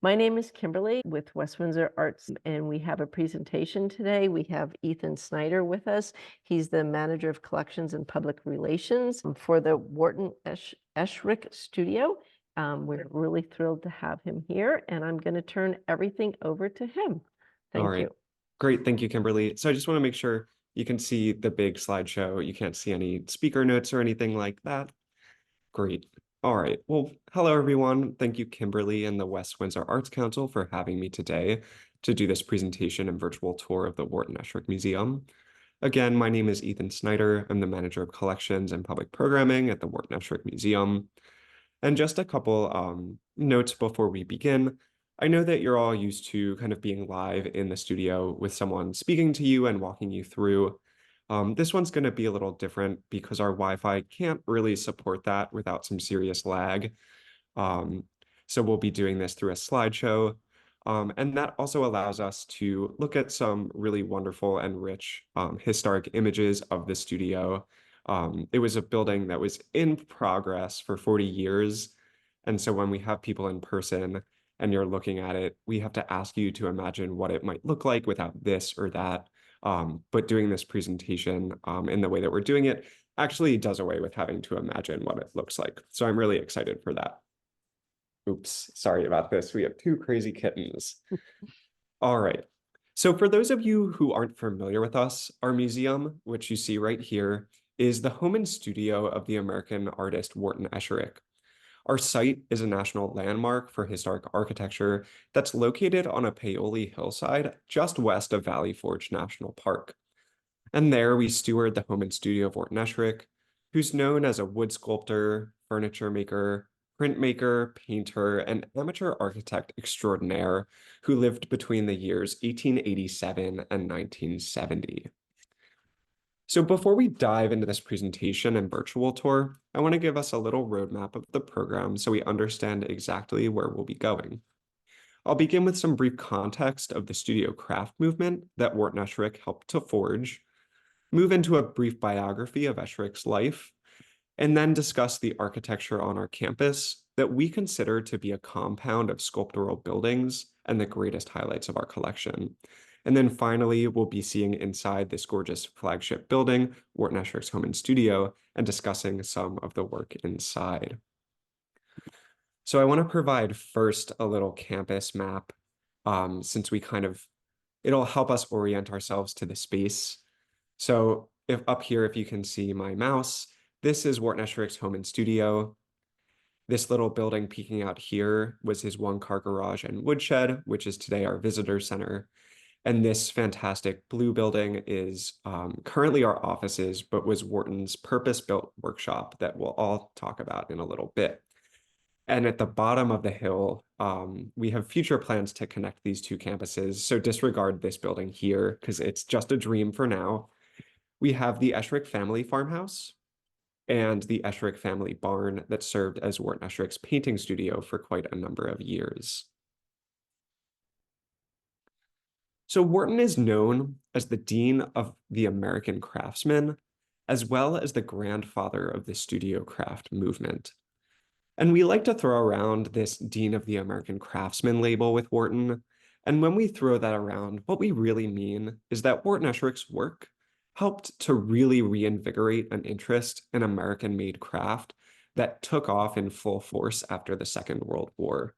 My name is Kimberly with West Windsor Arts, and we have a presentation today. We have Ethan Snyder with us. He's the Manager of Collections and Public Relations for the Wharton Esherick Studio. We're really thrilled to have him here, and I'm going to turn everything over to him. All Thank right. you. Great. Thank you, Kimberly. So I just want to make sure you can see the big slideshow. You can't see any speaker notes or anything like that. Great. All right. Well, hello, everyone. Thank you, Kimberly and the West Windsor Arts Council for having me today to do this presentation and virtual tour of the Wharton Esherick Museum. Again, my name is Ethan Snyder. I'm the Manager of Collections and Public Programming at the Wharton Esherick Museum. And just a couple notes before we begin. I know that you're all used to kind of being live in the studio with someone speaking to you and walking you through. This one's going to be a little different because our Wi-Fi can't really support that without some serious lag. Um, so we'll be doing this through a slideshow. And that also allows us to look at some really wonderful and rich historic images of the studio. It was a building that was in progress for 40 years. And so when we have people in person and you're looking at it, we have to ask you to imagine what it might look like without this or that. But doing this presentation in the way that we're doing it actually does away with having to imagine what it looks like. So I'm really excited for that. Oops, sorry about this. We have two crazy kittens. All right. So for those of you who aren't familiar with us, our museum, which you see right here, is the home and studio of the American artist Wharton Esherick. Our site is a national landmark for historic architecture that's located on a Paoli hillside just west of Valley Forge National Park. And there we steward the home and studio of Wharton Esherick, who's known as a wood sculptor, furniture maker, printmaker, painter, and amateur architect extraordinaire who lived between the years 1887 and 1970. So before we dive into this presentation and virtual tour, I want to give us a little roadmap of the program so we understand exactly where we'll be going. I'll begin with some brief context of the studio craft movement that Wharton Esherick helped to forge, move into a brief biography of Esherick's life, and then discuss the architecture on our campus that we consider to be a compound of sculptural buildings and the greatest highlights of our collection. And then finally, we'll be seeing inside this gorgeous flagship building, Wharton Esherick's home and studio, and discussing some of the work inside. So I want to provide first a little campus map, since it'll help us orient ourselves to the space. So if up here, if you can see my mouse, this is Wharton Esherick's home and studio. This little building peeking out here was his one-car garage and woodshed, which is today our visitor center. And this fantastic blue building is currently our offices, but was Wharton's purpose-built workshop that we'll all talk about in a little bit. And at the bottom of the hill, we have future plans to connect these two campuses. So disregard this building here because it's just a dream for now. We have the Esherick family farmhouse and the Esherick family barn that served as Wharton Esherick's painting studio for quite a number of years. So Wharton is known as the Dean of the American Craftsmen, as well as the grandfather of the studio craft movement. And we like to throw around this Dean of the American Craftsman label with Wharton. And when we throw that around, what we really mean is that Wharton Esherick's work helped to really reinvigorate an interest in American-made craft that took off in full force after the Second World War.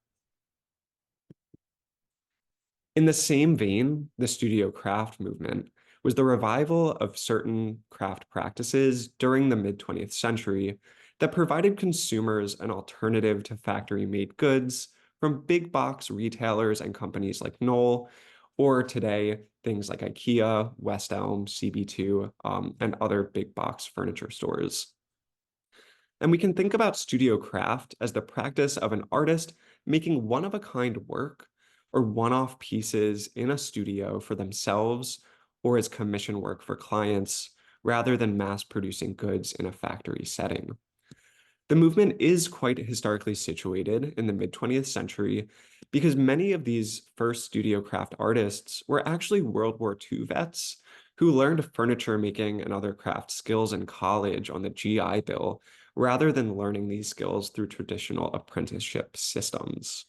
In the same vein, the studio craft movement was the revival of certain craft practices during the mid-20th century that provided consumers an alternative to factory-made goods from big box retailers and companies like Knoll, or today, things like IKEA, West Elm, CB2, and other big box furniture stores. And we can think about studio craft as the practice of an artist making one-of-a-kind work or one-off pieces in a studio for themselves or as commission work for clients, rather than mass-producing goods in a factory setting. The movement is quite historically situated in the mid-20th century because many of these first studio craft artists were actually World War II vets who learned furniture making and other craft skills in college on the GI Bill, rather than learning these skills through traditional apprenticeship systems.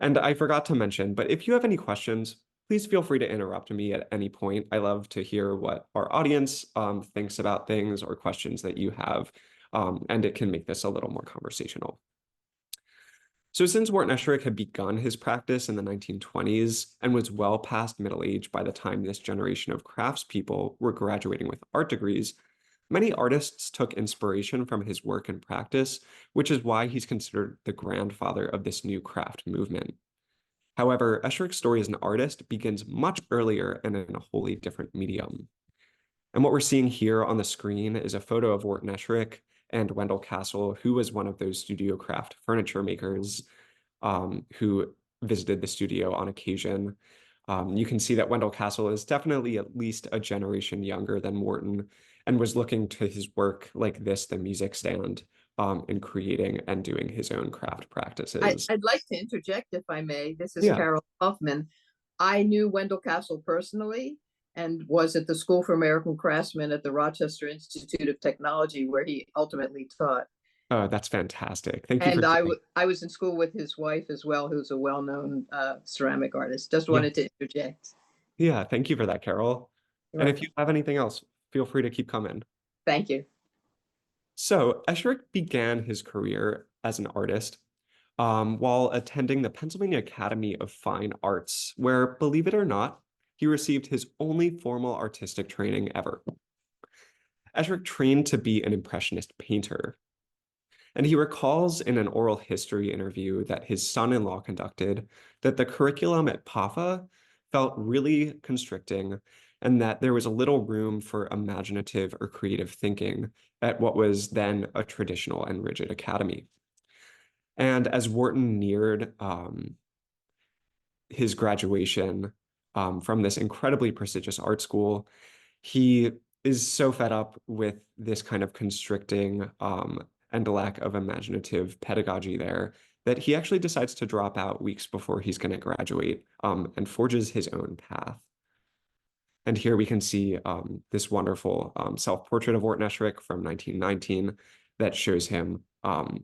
And I forgot to mention, but if you have any questions, please feel free to interrupt me at any point. I love to hear what our audience thinks about things or questions that you have, and it can make this a little more conversational. So since Wharton Esherick had begun his practice in the 1920s and was well past middle age by the time this generation of craftspeople were graduating with art degrees, many artists took inspiration from his work and practice, which is why he's considered the grandfather of this new craft movement. However, Esherick's story as an artist begins much earlier and in a wholly different medium. And what we're seeing here on the screen is a photo of Wharton Esherick and Wendell Castle, who was one of those studio craft furniture makers who visited the studio on occasion. You can see that Wendell Castle is definitely at least a generation younger than Wharton and was looking to his work like this, the music stand, in creating and doing his own craft practices. I'd like to interject, if I may. This is Yeah. Carol Hoffman. I knew Wendell Castle personally and was at the School for American Craftsmen at the Rochester Institute of Technology, where he ultimately taught. Oh, that's fantastic. Thank you And for I was in school with his wife as well, who's a well-known ceramic artist. Just wanted to interject. Yeah, thank you for that, Carol. You're And if welcome. you have anything else, feel free to keep coming. Thank you. So Esherick began his career as an artist while attending the Pennsylvania Academy of Fine Arts, where, believe it or not, he received his only formal artistic training ever. Esherick trained to be an impressionist painter, and he recalls in an oral history interview that his son-in-law conducted that the curriculum at PAFA felt really constricting and that there was a little room for imaginative or creative thinking at what was then a traditional and rigid academy. And as Wharton neared his graduation from this incredibly prestigious art school, he is so fed up with this kind of constricting and lack of imaginative pedagogy there that he actually decides to drop out weeks before he's going to graduate and forges his own path. And here we can see this wonderful self-portrait of Wharton Esherick from 1919 that shows him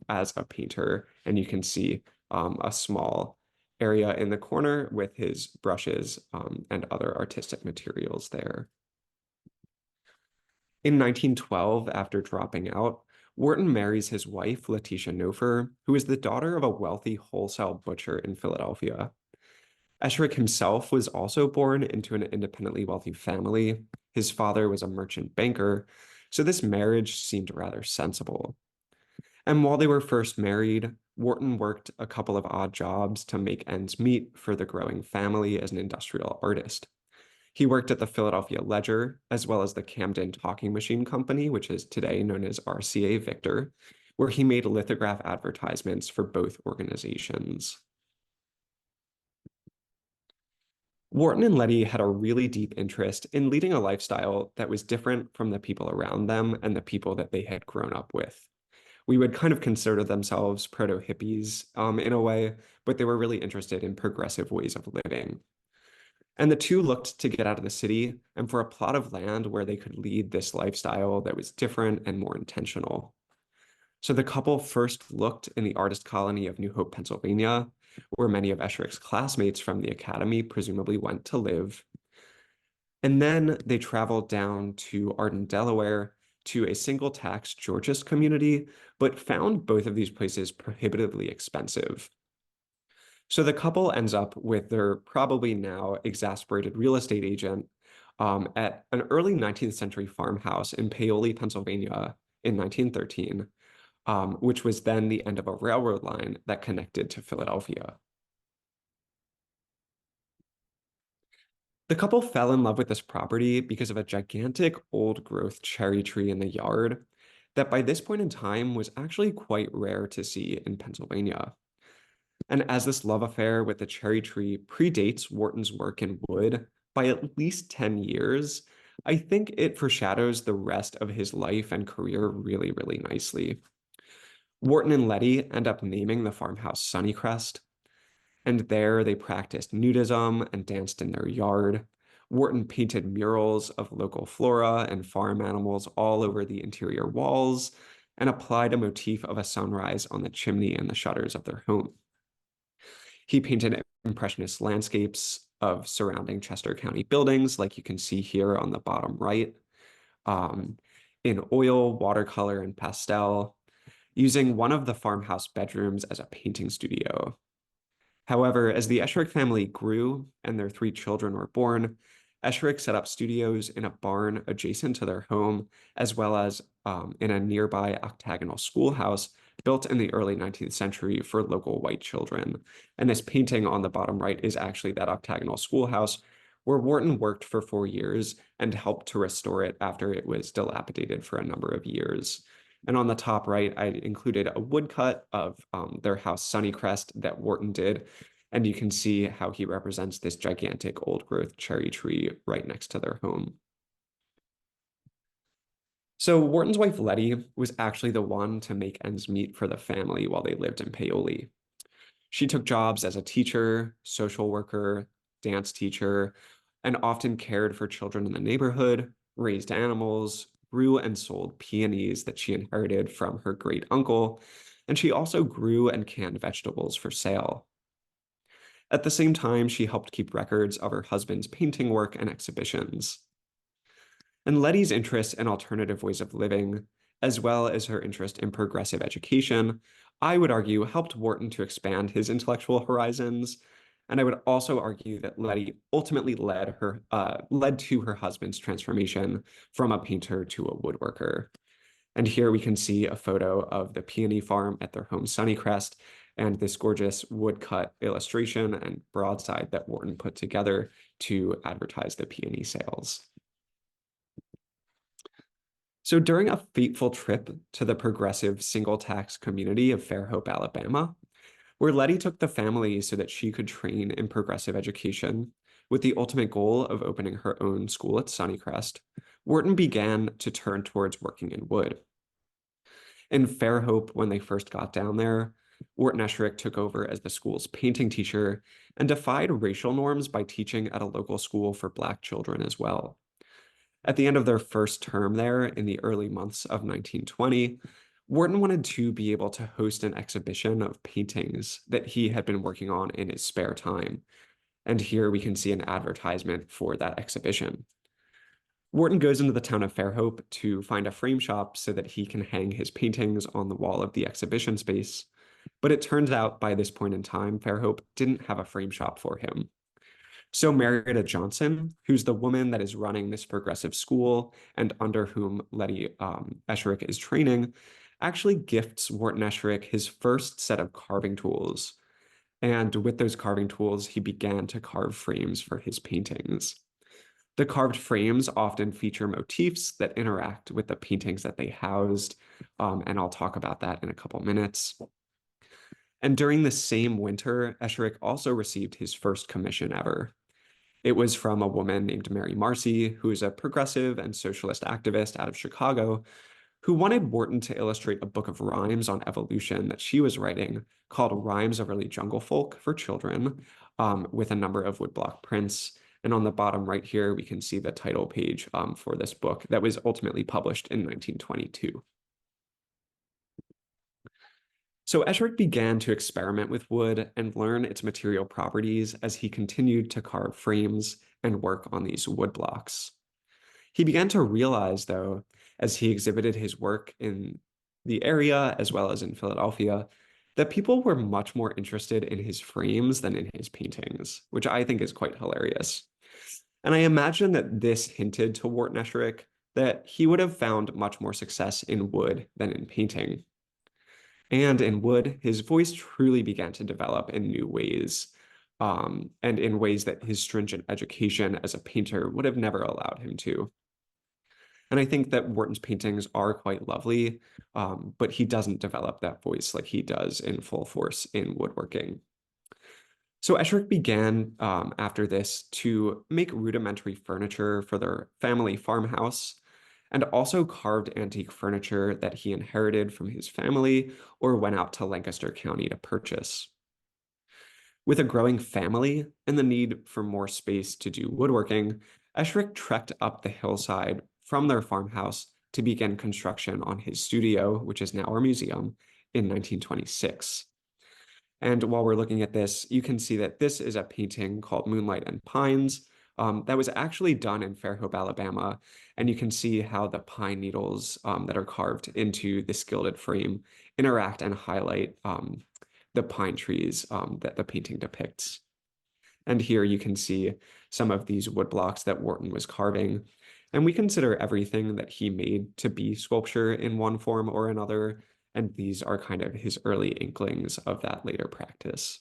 as a painter. And you can see a small area in the corner with his brushes and other artistic materials there. In 1912, after dropping out, Wharton marries his wife, Letitia Nofer, who is the daughter of a wealthy wholesale butcher in Philadelphia. Esherick himself was also born into an independently wealthy family. His father was a merchant banker, so this marriage seemed rather sensible. And while they were first married, Wharton worked a couple of odd jobs to make ends meet for the growing family as an industrial artist. He worked at the Philadelphia Ledger, as well as the Camden Talking Machine Company, which is today known as RCA Victor, where he made lithograph advertisements for both organizations. Wharton and Letty had a really deep interest in leading a lifestyle that was different from the people around them and the people that they had grown up with. We would kind of consider themselves proto-hippies in a way, but they were really interested in progressive ways of living. And the two looked to get out of the city and for a plot of land where they could lead this lifestyle that was different and more intentional. So the couple first looked in the artist colony of New Hope, Pennsylvania, where many of Esherick's classmates from the academy presumably went to live. And then they traveled down to Arden, Delaware, to a single tax Georgist community, but found both of these places prohibitively expensive. So the couple ends up with their probably now exasperated real estate agent at an early 19th century farmhouse in Paoli, Pennsylvania in 1913, which was then the end of a railroad line that connected to Philadelphia. The couple fell in love with this property because of a gigantic old growth cherry tree in the yard that by this point in time was actually quite rare to see in Pennsylvania. And as this love affair with the cherry tree predates Wharton's work in wood by at least 10 years, I think it foreshadows the rest of his life and career really, really nicely. Wharton and Letty end up naming the farmhouse Sunnycrest, and there they practiced nudism and danced in their yard. Wharton painted murals of local flora and farm animals all over the interior walls and applied a motif of a sunrise on the chimney and the shutters of their home. He painted impressionist landscapes of surrounding Chester County buildings, like you can see here on the bottom right, um, in oil, watercolor, and pastel, using one of the farmhouse bedrooms as a painting studio. However, as the Esherick family grew and their 3 children were born, Esherick set up studios in a barn adjacent to their home, as well as in a nearby octagonal schoolhouse built in the early 19th century for local white children. And this painting on the bottom right is actually that octagonal schoolhouse where Wharton worked for 4 years and helped to restore it after it was dilapidated for a number of years. And on the top right, I included a woodcut of their house Sunnycrest that Wharton did. And you can see how he represents this gigantic old growth cherry tree right next to their home. So Wharton's wife Letty was actually the one to make ends meet for the family while they lived in Paoli. She took jobs as a teacher, social worker, dance teacher, and often cared for children in the neighborhood, raised animals, grew and sold peonies that she inherited from her great uncle, and she also grew and canned vegetables for sale. At the same time, she helped keep records of her husband's painting work and exhibitions. And Letty's interest in alternative ways of living, as well as her interest in progressive education, I would argue helped Wharton to expand his intellectual horizons. And I would also argue that Letty ultimately led to her husband's transformation from a painter to a woodworker. And here we can see a photo of the peony farm at their home Sunnycrest and this gorgeous woodcut illustration and broadside that Wharton put together to advertise the peony sales. So during a fateful trip to the progressive single tax community of Fairhope, Alabama, where Letty took the family so that she could train in progressive education with the ultimate goal of opening her own school at Sunnycrest, Wharton began to turn towards working in wood. In Fairhope, when they first got down there, Wharton Esherick took over as the school's painting teacher and defied racial norms by teaching at a local school for Black children as well. At the end of their first term there in the early months of 1920, Wharton wanted to be able to host an exhibition of paintings that he had been working on in his spare time. And here we can see an advertisement for that exhibition. Wharton goes into the town of Fairhope to find a frame shop so that he can hang his paintings on the wall of the exhibition space. But it turns out by this point in time, Fairhope didn't have a frame shop for him. So Marietta Johnson, who's the woman that is running this progressive school and under whom Letty Esherick is training, actually gifts Wharton Esherick his first set of carving tools. And with those carving tools, he began to carve frames for his paintings. The carved frames often feature motifs that interact with the paintings that they housed, and I'll talk about that in a couple minutes. And during the same winter, Esherick also received his first commission ever. It was from a woman named Mary Marcy, who is a progressive and socialist activist out of Chicago, who wanted Wharton to illustrate a book of rhymes on evolution that she was writing called Rhymes of Early Jungle Folk for Children, with a number of woodblock prints. And on the bottom right here, we can see the title page for this book that was ultimately published in 1922. So Esherick began to experiment with wood and learn its material properties as he continued to carve frames and work on these wood blocks. He began to realize, though, as he exhibited his work in the area as well as in Philadelphia, that people were much more interested in his frames than in his paintings, which I think is quite hilarious. And I imagine that this hinted to Wharton Esherick that he would have found much more success in wood than in painting. And in wood, his voice truly began to develop in new ways, and in ways that his stringent education as a painter would have never allowed him to. And I think that Wharton's paintings are quite lovely, but he doesn't develop that voice like he does in full force in woodworking. So Esherick began after this to make rudimentary furniture for their family farmhouse, and also carved antique furniture that he inherited from his family or went out to Lancaster County to purchase. With a growing family and the need for more space to do woodworking, Esherick trekked up the hillside from their farmhouse to begin construction on his studio, which is now our museum, in 1926. And while we're looking at this, you can see that this is a painting called Moonlight and Pines that was actually done in Fairhope, Alabama. And you can see how the pine needles that are carved into this gilded frame interact and highlight the pine trees that the painting depicts. And here you can see some of these wood blocks that Wharton was carving. And we consider everything that he made to be sculpture in one form or another. And these are kind of his early inklings of that later practice.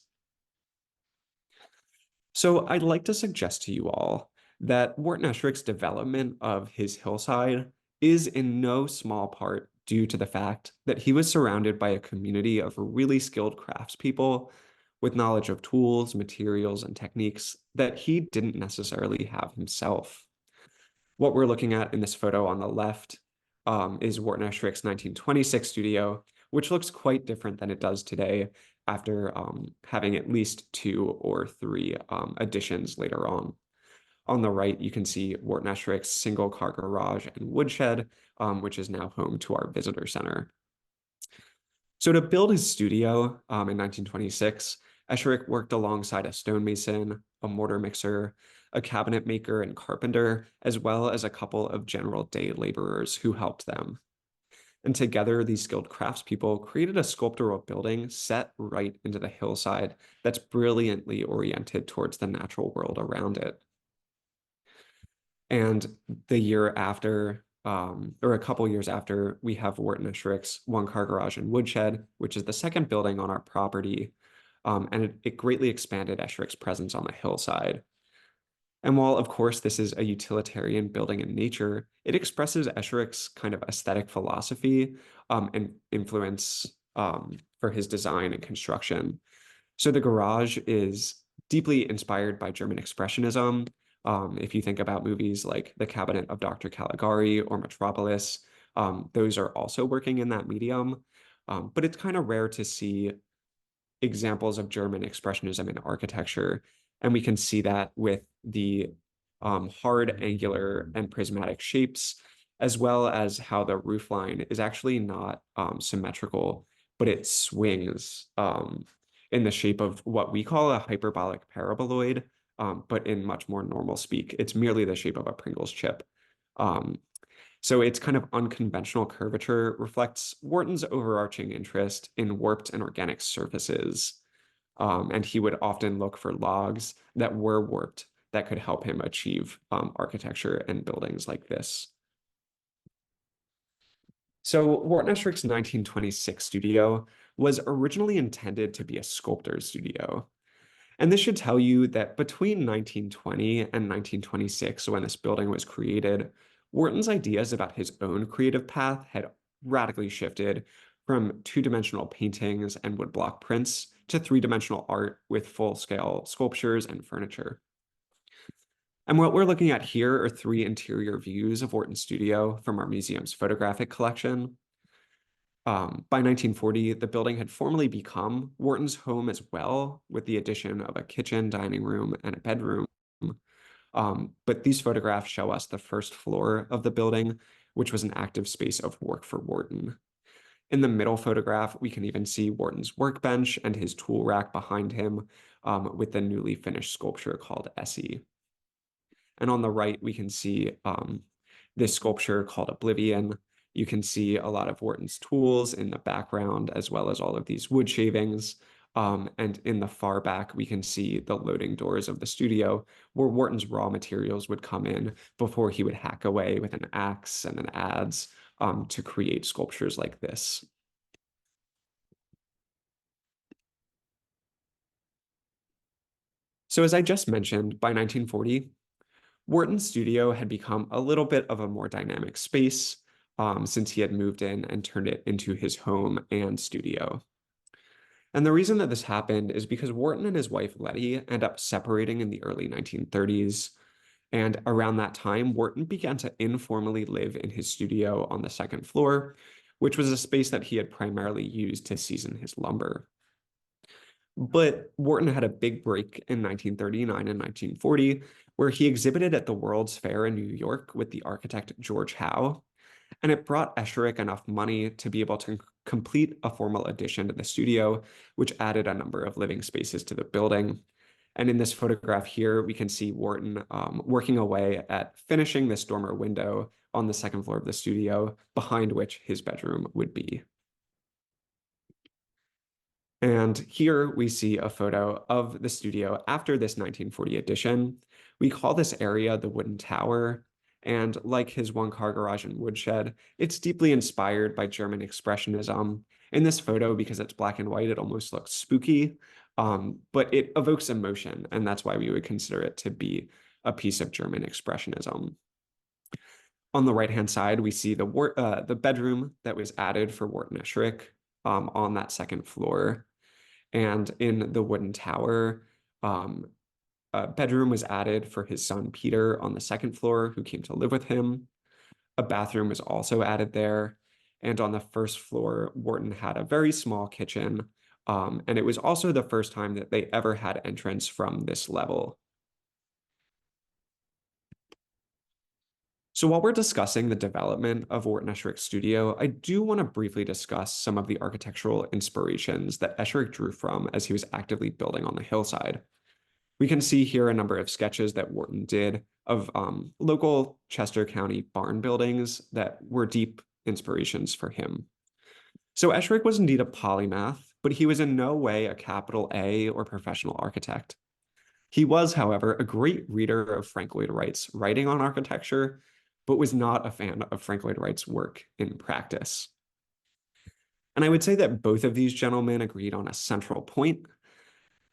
So I'd like to suggest to you all that Wharton Esherick's development of his hillside is in no small part due to the fact that he was surrounded by a community of really skilled craftspeople with knowledge of tools, materials, and techniques that he didn't necessarily have himself. What we're looking at in this photo on the left is Wharton Esherick's 1926 studio, which looks quite different than it does today after having at least 2 or 3 additions later on. On the right, you can see Wharton Esherick's single-car garage and woodshed, which is now home to our visitor center. So to build his studio in 1926, Esherick worked alongside a stonemason, a mortar mixer, a cabinet maker and carpenter, as well as a couple of general day laborers who helped them. And together, these skilled craftspeople created a sculptural building set right into the hillside that's brilliantly oriented towards the natural world around it. And the year after, or a couple years after, we have Wharton Esherick's one-car garage and woodshed, which is the second building on our property. And it greatly expanded Esherick's presence on the hillside. And while, of course, this is a utilitarian building in nature, it expresses Esherick's kind of aesthetic philosophy and influence for his design and construction. So the garage is deeply inspired by German Expressionism. If you think about movies like The Cabinet of Dr. Caligari or Metropolis, those are also working in that medium. But it's kind of rare to see examples of German Expressionism in architecture. And we can see that with the hard, angular, and prismatic shapes, as well as how the roofline is actually not symmetrical, but it swings in the shape of what we call a hyperbolic paraboloid, but in much more normal speak, it's merely the shape of a Pringles chip. So its kind of unconventional curvature reflects Wharton's overarching interest in warped and organic surfaces. And he would often look for logs that were warped that could help him achieve architecture and buildings like this. So Wharton Esherick's 1926 studio was originally intended to be a sculptor's studio. And this should tell you that between 1920 and 1926, when this building was created, Wharton's ideas about his own creative path had radically shifted from 2-dimensional paintings and woodblock prints to 3-dimensional art with full-scale sculptures and furniture. And what we're looking at here are 3 interior views of Wharton's studio from our museum's photographic collection. By 1940, the building had formally become Wharton's home as well, with the addition of a kitchen, dining room, and a bedroom. But these photographs show us the first floor of the building, which was an active space of work for Wharton. In the middle photograph, we can even see Wharton's workbench and his tool rack behind him with the newly finished sculpture called Essie. And on the right, we can see this sculpture called Oblivion. You can see a lot of Wharton's tools in the background, as well as all of these wood shavings. And in the far back, we can see the loading doors of the studio where Wharton's raw materials would come in before he would hack away with an axe and an adze to create sculptures like this. So as I just mentioned, by 1940, Wharton's studio had become a little bit of a more dynamic space since he had moved in and turned it into his home and studio. And the reason that this happened is because Wharton and his wife Letty end up separating in the early 1930s. And around that time, Wharton began to informally live in his studio on the 2nd floor, which was a space that he had primarily used to season his lumber. But Wharton had a big break in 1939 and 1940, where he exhibited at the World's Fair in New York with the architect George Howe. and it brought Esherick enough money to be able to complete a formal addition to the studio, which added a number of living spaces to the building. And in this photograph here, we can see Wharton working away at finishing this dormer window on the second floor of the studio, behind which his bedroom would be. And here we see a photo of the studio after this 1940 addition. We call this area the Wooden Tower. And like his one-car garage and woodshed, it's deeply inspired by German Expressionism. In this photo, because it's black and white, it almost looks spooky, but it evokes emotion, and that's why we would consider it to be a piece of German Expressionism. On the right-hand side, we see the bedroom that was added for Wharton Esherick on that second floor. And in the Wooden Tower, a bedroom was added for his son Peter on the second floor, who came to live with him. A bathroom was also added there. And on the first floor, Wharton had a very small kitchen. And it was also the first time that they ever had entrance from this level. So while we're discussing the development of Wharton Esherick's studio, I do want to briefly discuss some of the architectural inspirations that Esherick drew from as he was actively building on the hillside. We can see here a number of sketches that Wharton did of local Chester County barn buildings that were deep inspirations for him. So Esherick was indeed a polymath, but he was in no way a capital A or professional architect. He was, however, a great reader of Frank Lloyd Wright's writing on architecture, but was not a fan of Frank Lloyd Wright's work in practice. And I would say that both of these gentlemen agreed on a central point,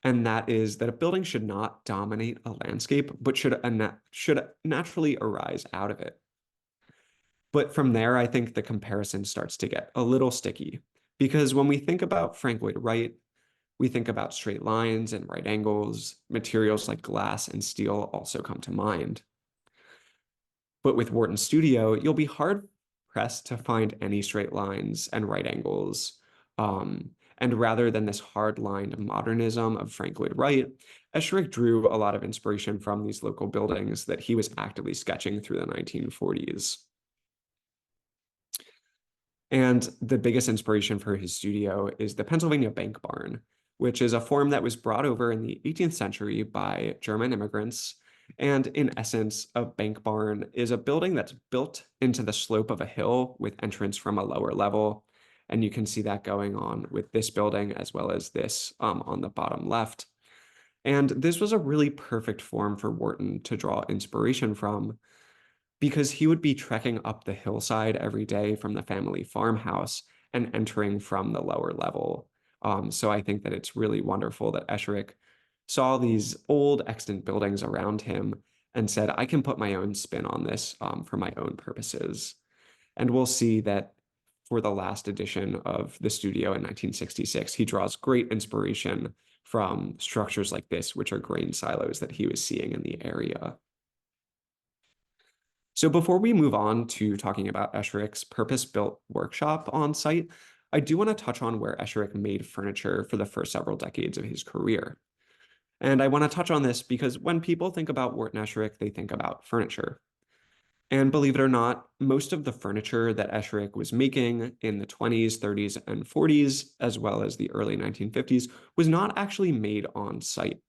and that is that a building should not dominate a landscape, but should naturally arise out of it. But from there, I think the comparison starts to get a little sticky, because when we think about Frank Lloyd Wright, we think about straight lines and right angles. Materials like glass and steel also come to mind. But with Wharton Studio, you'll be hard-pressed to find any straight lines and right angles. And rather than this hard-lined modernism of Frank Lloyd Wright, Esherick drew a lot of inspiration from these local buildings that he was actively sketching through the 1940s. And the biggest inspiration for his studio is the Pennsylvania Bank Barn, which is a form that was brought over in the 18th century by German immigrants. And in essence, a bank barn is a building that's built into the slope of a hill with entrance from a lower level. And you can see that going on with this building as well as this on the bottom left. And this was a really perfect form for Wharton to draw inspiration from, because he would be trekking up the hillside every day from the family farmhouse and entering from the lower level. So I think that it's really wonderful that Esherick saw these old extant buildings around him and said, I can put my own spin on this for my own purposes. And we'll see that for the last edition of the studio in 1966, he draws great inspiration from structures like this, which are grain silos that he was seeing in the area. So before we move on to talking about Esherick's purpose-built workshop on site, I do want to touch on where Esherick made furniture for the first several decades of his career. And I want to touch on this because when people think about Wharton Esherick, they think about furniture. And believe it or not, most of the furniture that Esherick was making in the 20s, 30s, and 40s, as well as the early 1950s, was not actually made on site.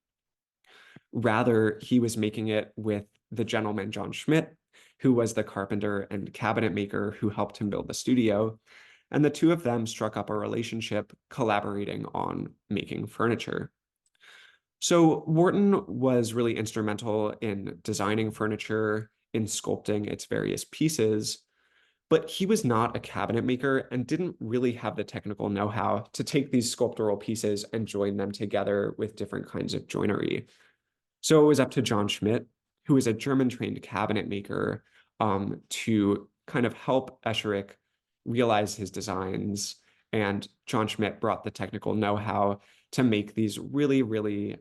Rather, he was making it with the gentleman John Schmidt, who was the carpenter and cabinet maker who helped him build the studio. And the two of them struck up a relationship collaborating on making furniture. So Wharton was really instrumental in designing furniture, in sculpting its various pieces, but he was not a cabinet maker and didn't really have the technical know-how to take these sculptural pieces and join them together with different kinds of joinery. So it was up to John Schmidt, who is a German-trained cabinet maker, to kind of help Esherick realize his designs. And John Schmidt brought the technical know-how to make these really, really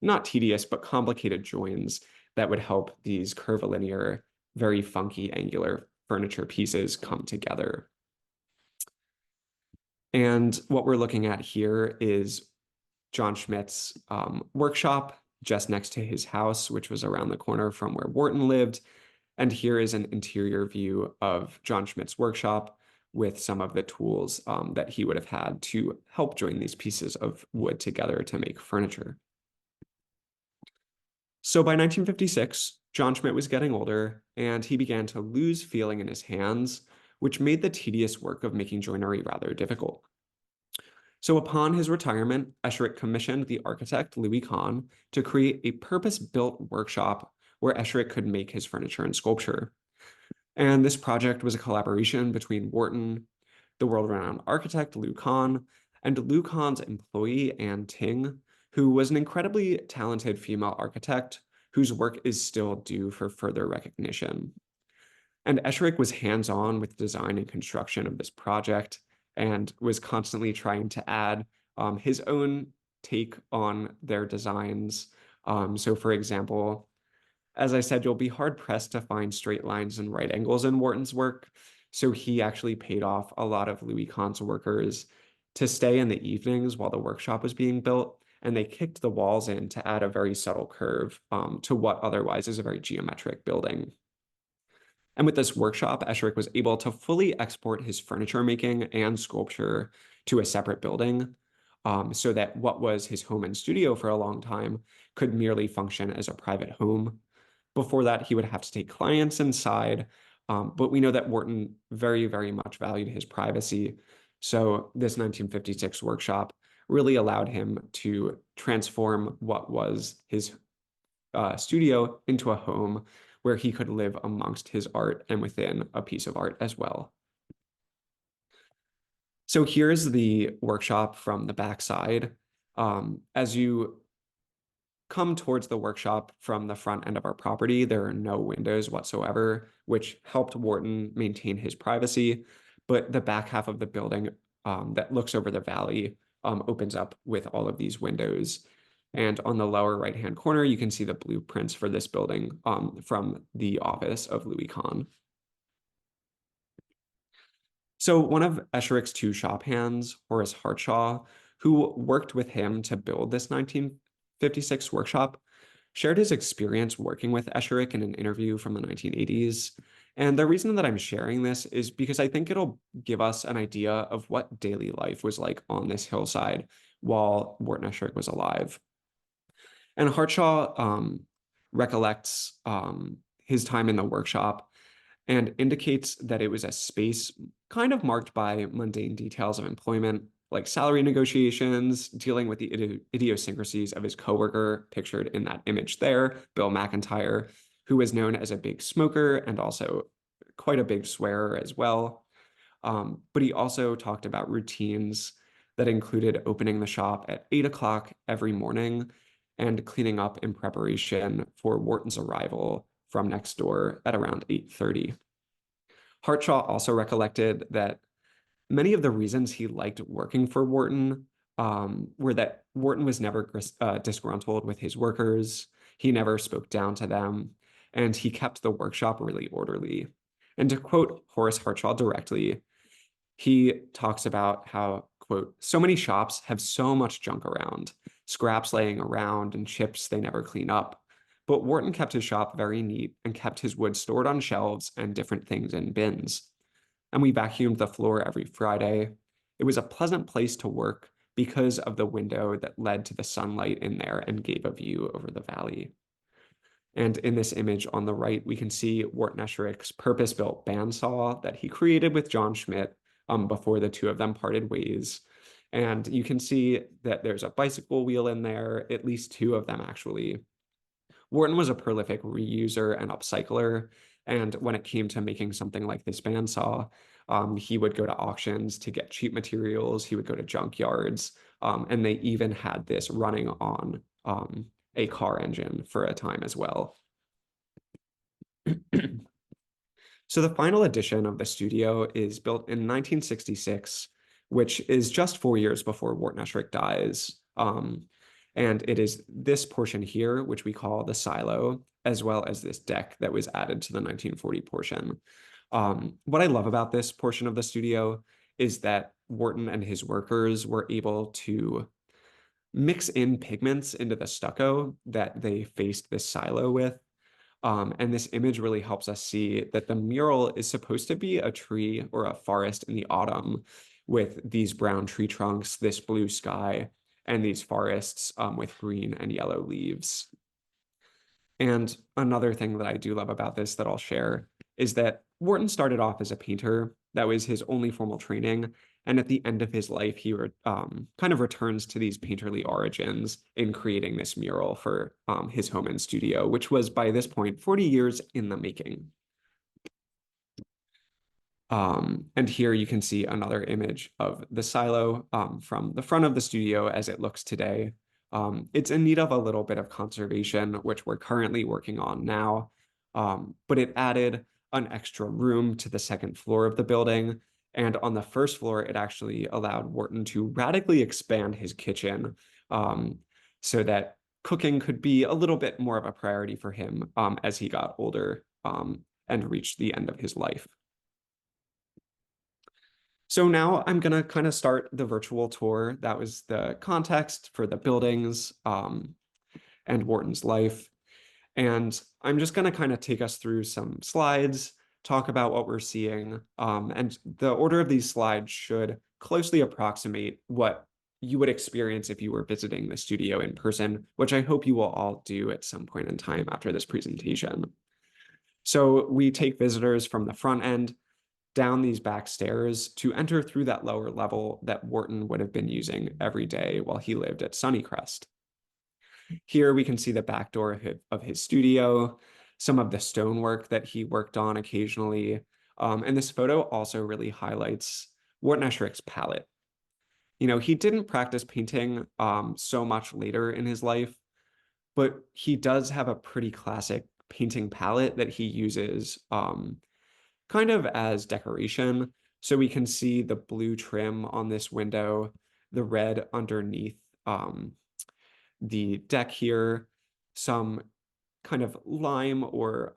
not tedious, but complicated joins that would help these curvilinear, very funky, angular furniture pieces come together. And what we're looking at here is John Schmidt's workshop just next to his house, which was around the corner from where Wharton lived. And here is an interior view of John Schmidt's workshop with some of the tools that he would have had to help join these pieces of wood together to make furniture. So by 1956, John Schmidt was getting older, and he began to lose feeling in his hands, which made the tedious work of making joinery rather difficult. So upon his retirement, Esherick commissioned the architect Louis Kahn to create a purpose-built workshop where Esherick could make his furniture and sculpture. And this project was a collaboration between Wharton, the world-renowned architect Lou Kahn, and Lou Kahn's employee Anne Ting, who was an incredibly talented female architect whose work is still due for further recognition. And Esherick was hands-on with design and construction of this project and was constantly trying to add his own take on their designs. So for example, as I said, you'll be hard-pressed to find straight lines and right angles in Wharton's work. So he actually paid off a lot of Louis Kahn's workers to stay in the evenings while the workshop was being built, and they kicked the walls in to add a very subtle curve to what otherwise is a very geometric building. And with this workshop, Esherick was able to fully export his furniture making and sculpture to a separate building, so that what was his home and studio for a long time could merely function as a private home. Before that, he would have to take clients inside, but we know that Wharton very, very much valued his privacy. So this 1956 workshop really allowed him to transform what was his studio into a home where he could live amongst his art and within a piece of art as well. So here's the workshop from the backside. As you come towards the workshop from the front end of our property, there are no windows whatsoever, which helped Wharton maintain his privacy. But the back half of the building that looks over the valley opens up with all of these windows. And on the lower right-hand corner, you can see the blueprints for this building from the office of Louis Kahn. So one of Esherick's two shop hands, Horace Hartshaw, who worked with him to build this 1956 workshop, shared his experience working with Esherick in an interview from the 1980s. And the reason that I'm sharing this is because I think it'll give us an idea of what daily life was like on this hillside while Wharton Esherick was alive. And Hartshaw recollects his time in the workshop and indicates that it was a space kind of marked by mundane details of employment, like salary negotiations, dealing with the idiosyncrasies of his coworker, pictured in that image there, Bill McIntyre, who was known as a big smoker and also quite a big swearer as well. But he also talked about routines that included opening the shop at 8 o'clock every morning and cleaning up in preparation for Wharton's arrival from next door at around 8:30. Hartshaw also recollected that many of the reasons he liked working for Wharton were that Wharton was never disgruntled with his workers, he never spoke down to them, and he kept the workshop really orderly. And to quote Horace Hartshaw directly, he talks about how, quote, "So many shops have so much junk around, scraps laying around and chips they never clean up. But Wharton kept his shop very neat and kept his wood stored on shelves and different things in bins. And we vacuumed the floor every Friday. It was a pleasant place to work because of the window that led to the sunlight in there and gave a view over the valley." And in this image on the right, we can see Wharton Esherick's purpose-built bandsaw that he created with John Schmidt before the two of them parted ways. And you can see that there's a bicycle wheel in there, at least two of them actually. Wharton was a prolific reuser and upcycler, and when it came to making something like this bandsaw, he would go to auctions to get cheap materials, he would go to junkyards, and they even had this running on a car engine for a time as well. So the final edition of the studio is built in 1966, which is just 4 years before Wharton Esherick dies. And it is this portion here, which we call the silo, as well as this deck that was added to the 1940 portion. What I love about this portion of the studio is that Wharton and his workers were able to mix in pigments into the stucco that they faced this silo with. And this image really helps us see that the mural is supposed to be a tree or a forest in the autumn with these brown tree trunks, this blue sky, and these forests with green and yellow leaves. And another thing that I do love about this that I'll share is that Wharton started off as a painter. That was his only formal training. And at the end of his life, he kind of returns to these painterly origins in creating this mural for his home and studio, which was by this point 40 years in the making. And here you can see another image of the silo from the front of the studio as it looks today. It's in need of a little bit of conservation, which we're currently working on now, but it added an extra room to the second floor of the building. And on the first floor, it actually allowed Wharton to radically expand his kitchen so that cooking could be a little bit more of a priority for him as he got older and reached the end of his life. So now I'm going to kind of start the virtual tour. That was the context for the buildings and Wharton's life. And I'm just going to kind of take us through some slides, talk about what we're seeing. And the order of these slides should closely approximate what you would experience if you were visiting the studio in person, which I hope you will all do at some point in time after this presentation. So we take visitors from the front end down these back stairs to enter through that lower level that Wharton would have been using every day while he lived at Sunnycrest. Here we can see the back door of his studio, some of the stonework that he worked on occasionally. And this photo also really highlights Wharton Esherick's palette. You know, he didn't practice painting so much later in his life, but he does have a pretty classic painting palette that he uses kind of as decoration. So we can see the blue trim on this window, the red underneath the deck here, some kind of lime or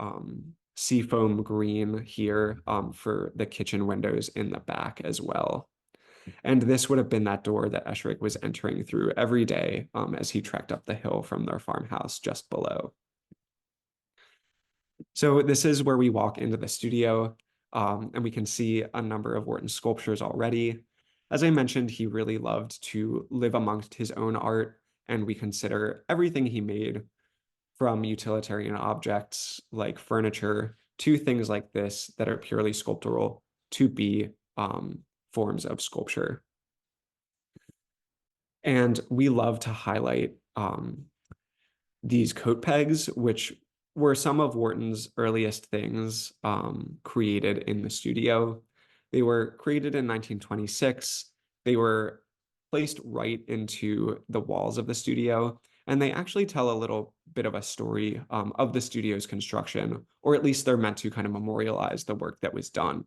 seafoam green here for the kitchen windows in the back as well. And this would have been that door that Esherick was entering through every day as he trekked up the hill from their farmhouse just below. So this is where we walk into the studio, and we can see a number of Wharton sculptures already. As I mentioned, he really loved to live amongst his own art, and we consider everything he made, from utilitarian objects like furniture to things like this that are purely sculptural, to be forms of sculpture. And we love to highlight these coat pegs, which were some of Wharton's earliest things created in the studio. They were created in 1926. They were placed right into the walls of the studio, and they actually tell a little bit of a story of the studio's construction, or at least they're meant to kind of memorialize the work that was done.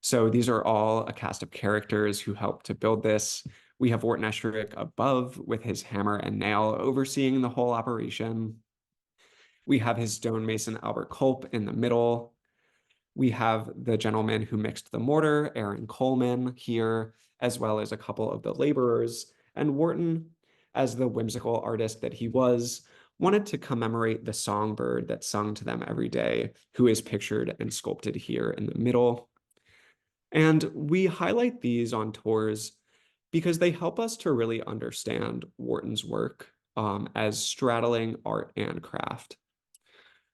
So these are all a cast of characters who helped to build this. We have Wharton Esherick above with his hammer and nail overseeing the whole operation. We have his stonemason Albert Culp in the middle. We have the gentleman who mixed the mortar, Aaron Coleman, here, as well as a couple of the laborers. And Wharton, as the whimsical artist that he was, wanted to commemorate the songbird that sung to them every day, who is pictured and sculpted here in the middle. And we highlight these on tours because they help us to really understand Wharton's work as straddling art and craft.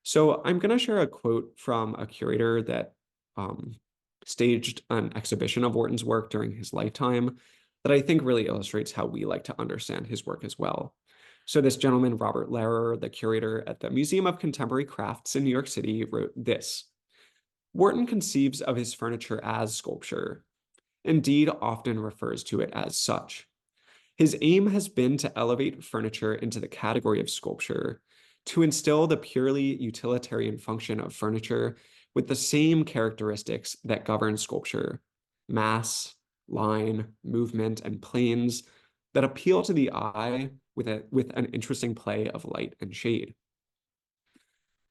So I'm going to share a quote from a curator that staged an exhibition of Wharton's work during his lifetime that I think really illustrates how we like to understand his work as well. So this gentleman, Robert Lehrer, the curator at the Museum of Contemporary Crafts in New York City, wrote this: Wharton conceives of his furniture as sculpture, indeed often refers to it as such. His aim has been to elevate furniture into the category of sculpture, to instill the purely utilitarian function of furniture with the same characteristics that govern sculpture: mass, line, movement, and planes that appeal to the eye with an interesting play of light and shade.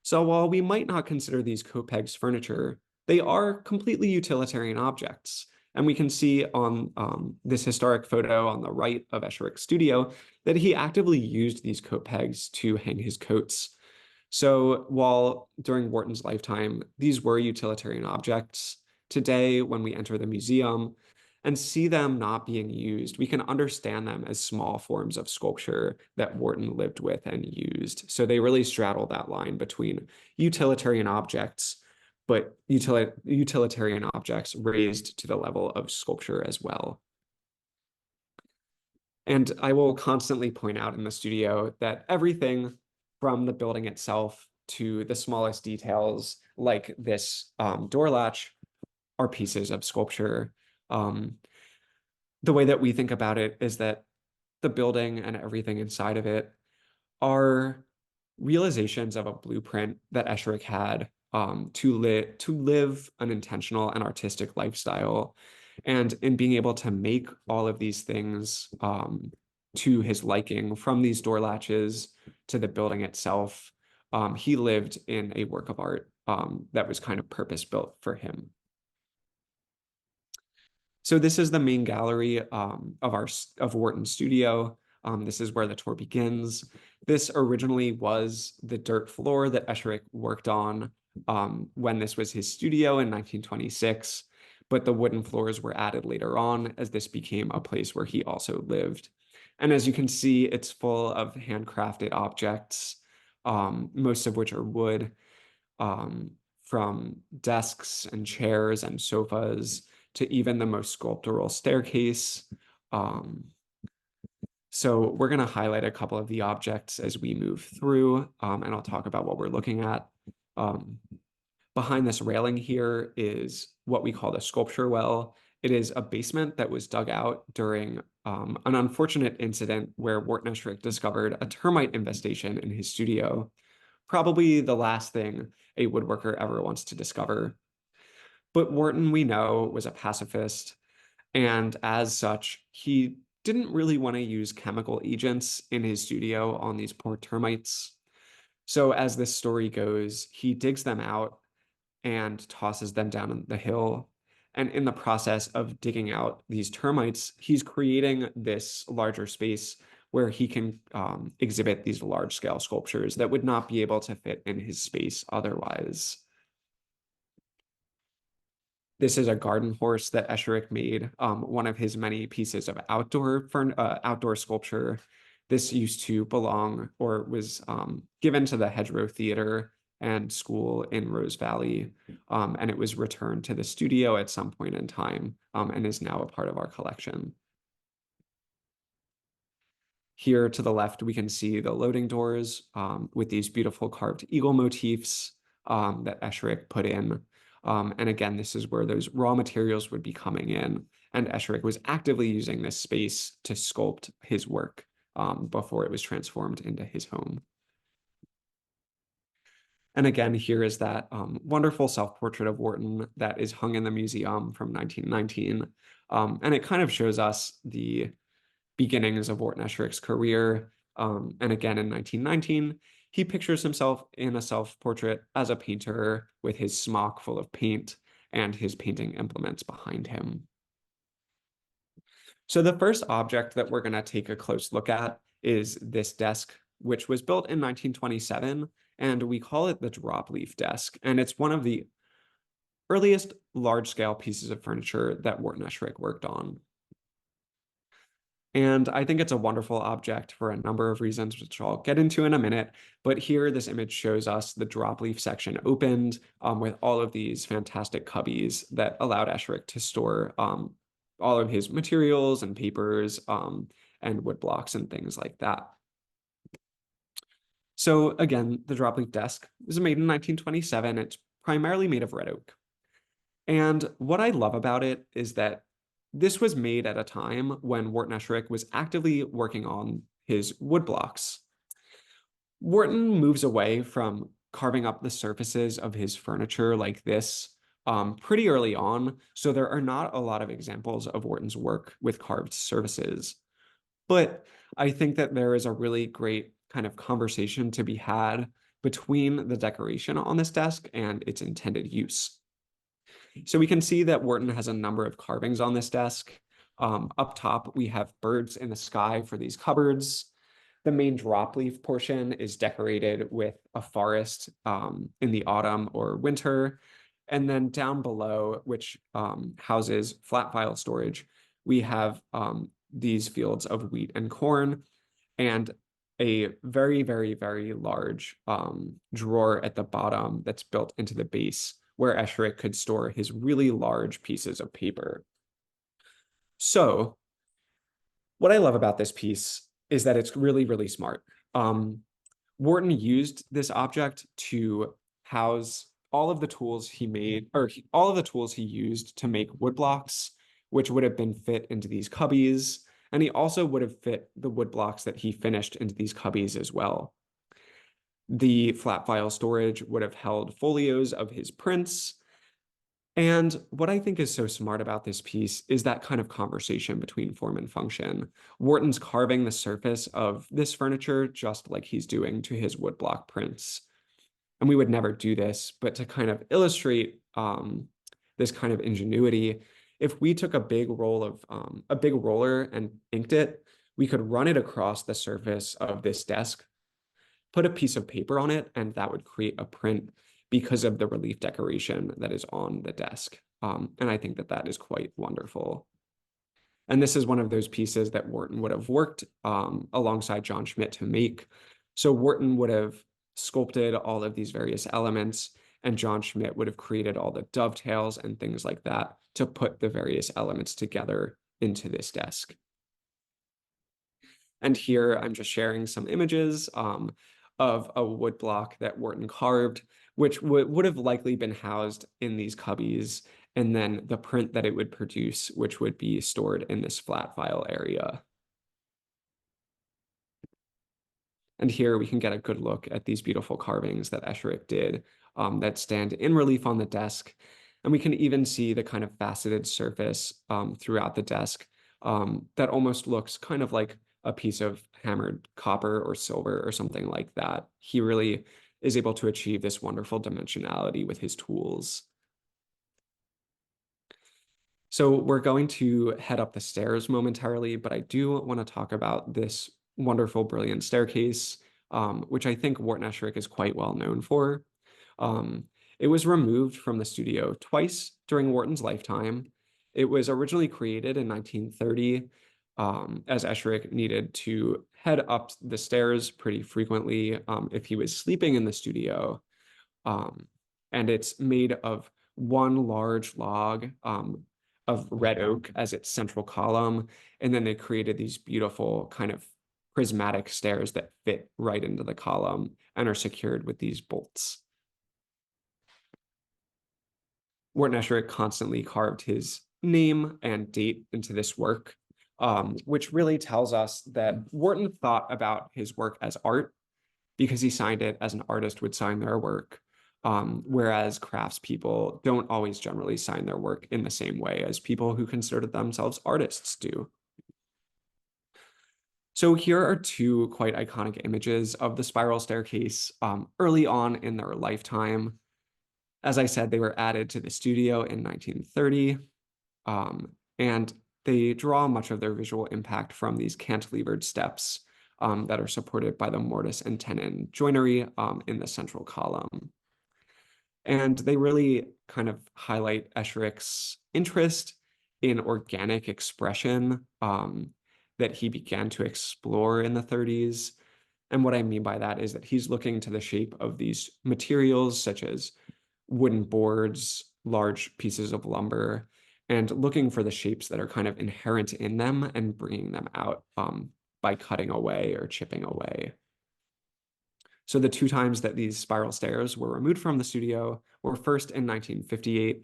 So while we might not consider these coat pegs furniture, they are completely utilitarian objects. And we can see on this historic photo on the right of Esherick's studio that he actively used these coat pegs to hang his coats. So while during Wharton's lifetime, these were utilitarian objects, today when we enter the museum and see them not being used, we can understand them as small forms of sculpture that Wharton lived with and used. So they really straddle that line between utilitarian objects, but utilitarian objects raised to the level of sculpture as well. And I will constantly point out in the studio that everything from the building itself to the smallest details, like this door latch, are pieces of sculpture. The way that we think about it is that the building and everything inside of it are realizations of a blueprint that Esherick had to live an intentional and artistic lifestyle. And in being able to make all of these things to his liking, from these door latches to the building itself, he lived in a work of art that was kind of purpose-built for him. So this is the main gallery of Wharton Studio. This is where the tour begins. This originally was the dirt floor that Esherick worked on when this was his studio in 1926, but the wooden floors were added later on as this became a place where he also lived. And as you can see, it's full of handcrafted objects, most of which are wood, from desks and chairs and sofas to even the most sculptural staircase. So we're going to highlight a couple of the objects as we move through, and I'll talk about what we're looking at. Behind this railing here is what we call the sculpture well. It is a basement that was dug out during an unfortunate incident where Wharton Esherick discovered a termite infestation in his studio. Probably the last thing a woodworker ever wants to discover. But Wharton, we know, was a pacifist, and as such, he didn't really want to use chemical agents in his studio on these poor termites. So as this story goes, he digs them out and tosses them down the hill. And in the process of digging out these termites, he's creating this larger space where he can exhibit these large-scale sculptures that would not be able to fit in his space otherwise. This is a garden horse that Esherick made, one of his many pieces of outdoor sculpture. This used to belong or was given to the Hedgerow Theater and School in Rose Valley, and it was returned to the studio at some point in time and is now a part of our collection. Here to the left, we can see the loading doors with these beautiful carved eagle motifs that Esherick put in. And again, this is where those raw materials would be coming in. And Esherick was actively using this space to sculpt his work before it was transformed into his home. And again, here is that wonderful self-portrait of Wharton that is hung in the museum from 1919. And it kind of shows us the beginnings of Wharton Esherick's career. And again, in 1919, he pictures himself in a self-portrait as a painter with his smock full of paint and his painting implements behind him. So the first object that we're going to take a close look at is this desk, which was built in 1927, and we call it the drop leaf desk. And it's one of the earliest large-scale pieces of furniture that Wharton Esherick worked on. And I think it's a wonderful object for a number of reasons, which I'll get into in a minute. But here, this image shows us the drop leaf section opened with all of these fantastic cubbies that allowed Esherick to store all of his materials and papers and wood blocks and things like that. So again, the drop leaf desk was made in 1927. It's primarily made of red oak. And what I love about it is that this was made at a time when Wharton Esherick was actively working on his wood blocks. Wharton moves away from carving up the surfaces of his furniture like this pretty early on, so there are not a lot of examples of Wharton's work with carved surfaces. But I think that there is a really great kind of conversation to be had between the decoration on this desk and its intended use. So we can see that Wharton has a number of carvings on this desk. Up top, we have birds in the sky for these cupboards. The main drop leaf portion is decorated with a forest in the autumn or winter. And then down below, which houses flat file storage, we have these fields of wheat and corn, and a very, very, very large drawer at the bottom that's built into the base where Esherick could store his really large pieces of paper. So what I love about this piece is that it's really, really smart. Wharton used this object to house all of the tools he made, or all of the tools he used to make woodblocks, which would have been fit into these cubbies. And he also would have fit the woodblocks that he finished into these cubbies as well. The flat file storage would have held folios of his prints. And what I think is so smart about this piece is that kind of conversation between form and function. Wharton's carving the surface of this furniture just like he's doing to his woodblock prints. And we would never do this, but to kind of illustrate this kind of ingenuity, if we took a big roller and inked it, we could run it across the surface of this desk, put a piece of paper on it, and that would create a print because of the relief decoration that is on the desk. And I think that that is quite wonderful. And this is one of those pieces that Wharton would have worked alongside John Schmidt to make. So Wharton would have sculpted all of these various elements, and John Schmidt would have created all the dovetails and things like that to put the various elements together into this desk. And here I'm just sharing some images of a woodblock that Wharton carved, which would have likely been housed in these cubbies, and then the print that it would produce, which would be stored in this flat file area. And here we can get a good look at these beautiful carvings that Esherick did that stand in relief on the desk. And we can even see the kind of faceted surface throughout the desk that almost looks kind of like a piece of hammered copper or silver or something like that. He really is able to achieve this wonderful dimensionality with his tools. So we're going to head up the stairs momentarily, but I do want to talk about this wonderful, brilliant staircase, which I think Wharton Esherick is quite well known for. It was removed from the studio twice during Wharton's lifetime. It was originally created in 1930 as Esherick needed to head up the stairs pretty frequently if he was sleeping in the studio. And it's made of one large log of red oak as its central column. And then they created these beautiful kind of prismatic stairs that fit right into the column and are secured with these bolts. Wharton Esherick constantly carved his name and date into this work, which really tells us that Wharton thought about his work as art because he signed it as an artist would sign their work, whereas craftspeople don't always generally sign their work in the same way as people who consider themselves artists do. So here are two quite iconic images of the spiral staircase early on in their lifetime. As I said, they were added to the studio in 1930, and they draw much of their visual impact from these cantilevered steps that are supported by the mortise and tenon joinery in the central column. And they really kind of highlight Esherick's interest in organic expression that he began to explore in the 30s. And what I mean by that is that he's looking to the shape of these materials, such as wooden boards, large pieces of lumber, and looking for the shapes that are kind of inherent in them and bringing them out by cutting away or chipping away. So the two times that these spiral stairs were removed from the studio were first in 1958,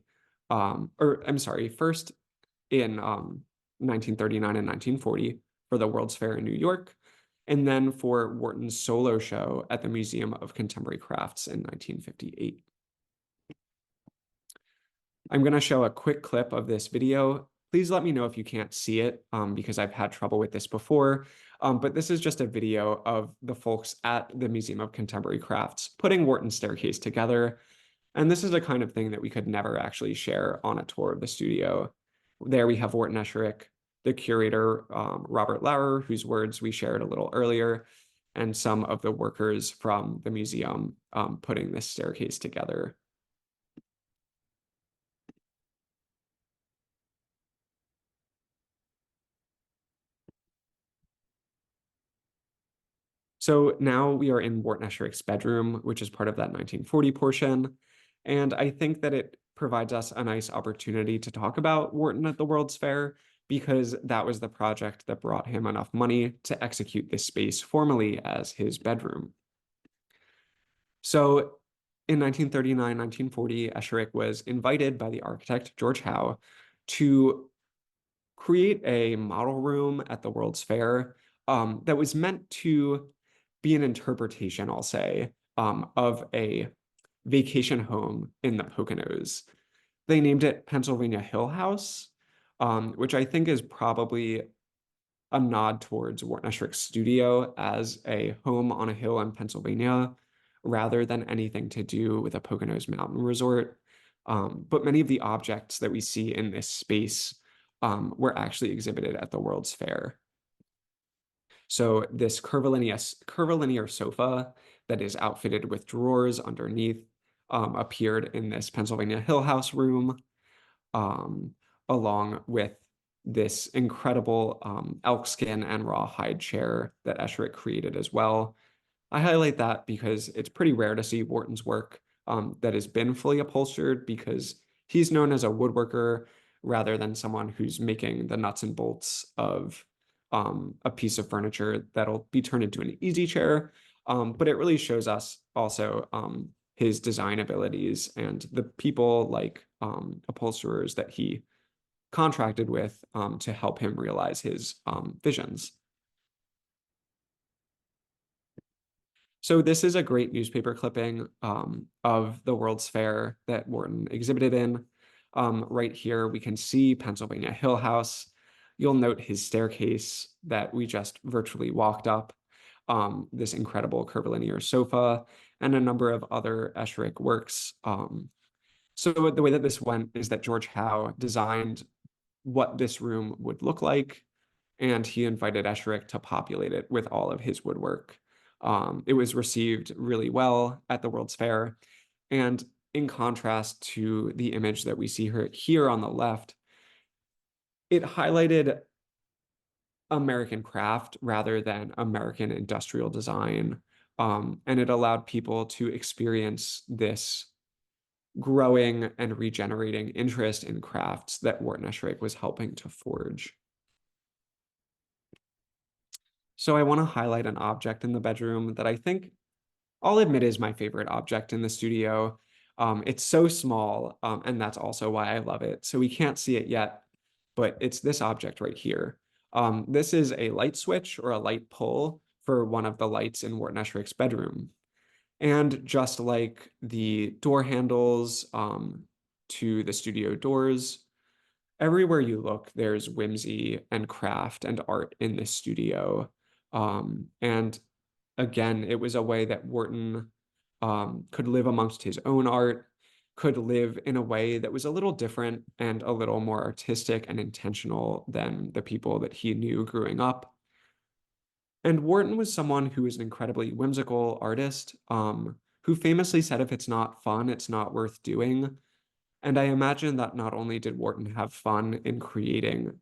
first in 1939 and 1940 for the World's Fair in New York, and then for Wharton's solo show at the Museum of Contemporary Crafts in 1958. I'm going to show a quick clip of this video. Please let me know if you can't see it because I've had trouble with this before. But this is just a video of the folks at the Museum of Contemporary Crafts putting Wharton's staircase together. And this is a kind of thing that we could never actually share on a tour of the studio. There we have Wharton Esherick, the curator, Robert Lauer, whose words we shared a little earlier, and some of the workers from the museum putting this staircase together. So now we are in Wharton Esherick's bedroom, which is part of that 1940 portion. And I think that it provides us a nice opportunity to talk about Wharton at the World's Fair, because that was the project that brought him enough money to execute this space formally as his bedroom. So in 1939, 1940, Esherick was invited by the architect George Howe to create a model room at the World's Fair that was meant to be an interpretation, I'll say, of a vacation home in the Poconos. They named it Pennsylvania Hill House, which I think is probably a nod towards Wharton Esherick's studio as a home on a hill in Pennsylvania, rather than anything to do with a Poconos mountain resort. But many of the objects that we see in this space were actually exhibited at the World's Fair. So this curvilinear sofa that is outfitted with drawers underneath appeared in this Pennsylvania Hill House room, along with this incredible elk skin and rawhide chair that Esherick created as well. I highlight that because it's pretty rare to see Wharton's work that has been fully upholstered, because he's known as a woodworker rather than someone who's making the nuts and bolts of a piece of furniture that'll be turned into an easy chair. But it really shows us also his design abilities and the people like upholsterers that he contracted with to help him realize his visions. So this is a great newspaper clipping of the World's Fair that Wharton exhibited in. Right here, we can see Pennsylvania Hill House. You'll note his staircase that we just virtually walked up, this incredible curvilinear sofa, and a number of other Esherick works. So the way that this went is that George Howe designed what this room would look like, and he invited Esherick to populate it with all of his woodwork. It was received really well at the World's Fair, and in contrast to the image that we see here on the left, it highlighted American craft rather than American industrial design, and it allowed people to experience this growing and regenerating interest in crafts that Wharton Esherick was helping to forge. So I want to highlight an object in the bedroom that I think I'll admit is my favorite object in the studio. It's so small, and that's also why I love it. So we can't see it yet, but it's this object right here. This is a light switch or a light pull for one of the lights in Wharton Esherick's bedroom. And just like the door handles to the studio doors, everywhere you look, there's whimsy and craft and art in this studio. And again, it was a way that Wharton could live amongst his own art, could live in a way that was a little different and a little more artistic and intentional than the people that he knew growing up. And Wharton was someone who was an incredibly whimsical artist, who famously said, if it's not fun, it's not worth doing. And I imagine that not only did Wharton have fun in creating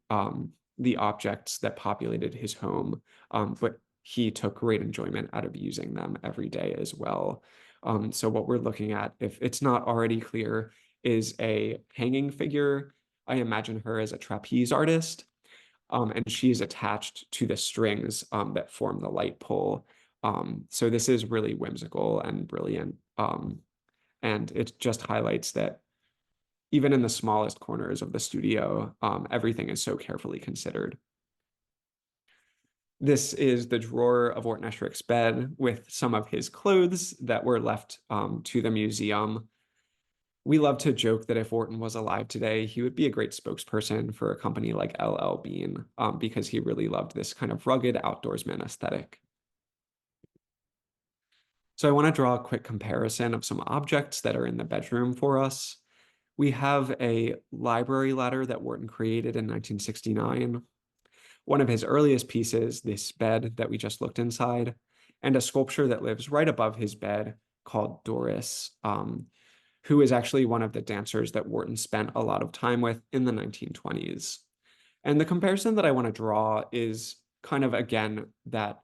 the objects that populated his home, but he took great enjoyment out of using them every day as well. So what we're looking at, if it's not already clear, is a hanging figure. I imagine her as a trapeze artist, and she's attached to the strings that form the light pole. So this is really whimsical and brilliant. And it just highlights that even in the smallest corners of the studio, everything is so carefully considered. This is the drawer of Wharton Esherick's bed with some of his clothes that were left to the museum. We love to joke that if Wharton was alive today, he would be a great spokesperson for a company like LL Bean, because he really loved this kind of rugged outdoorsman aesthetic. So I want to draw a quick comparison of some objects that are in the bedroom for us. We have a library ladder that Wharton created in 1969. One of his earliest pieces, this bed that we just looked inside, and a sculpture that lives right above his bed called Doris, who is actually one of the dancers that Wharton spent a lot of time with in the 1920s. And the comparison that I want to draw is kind of, again, that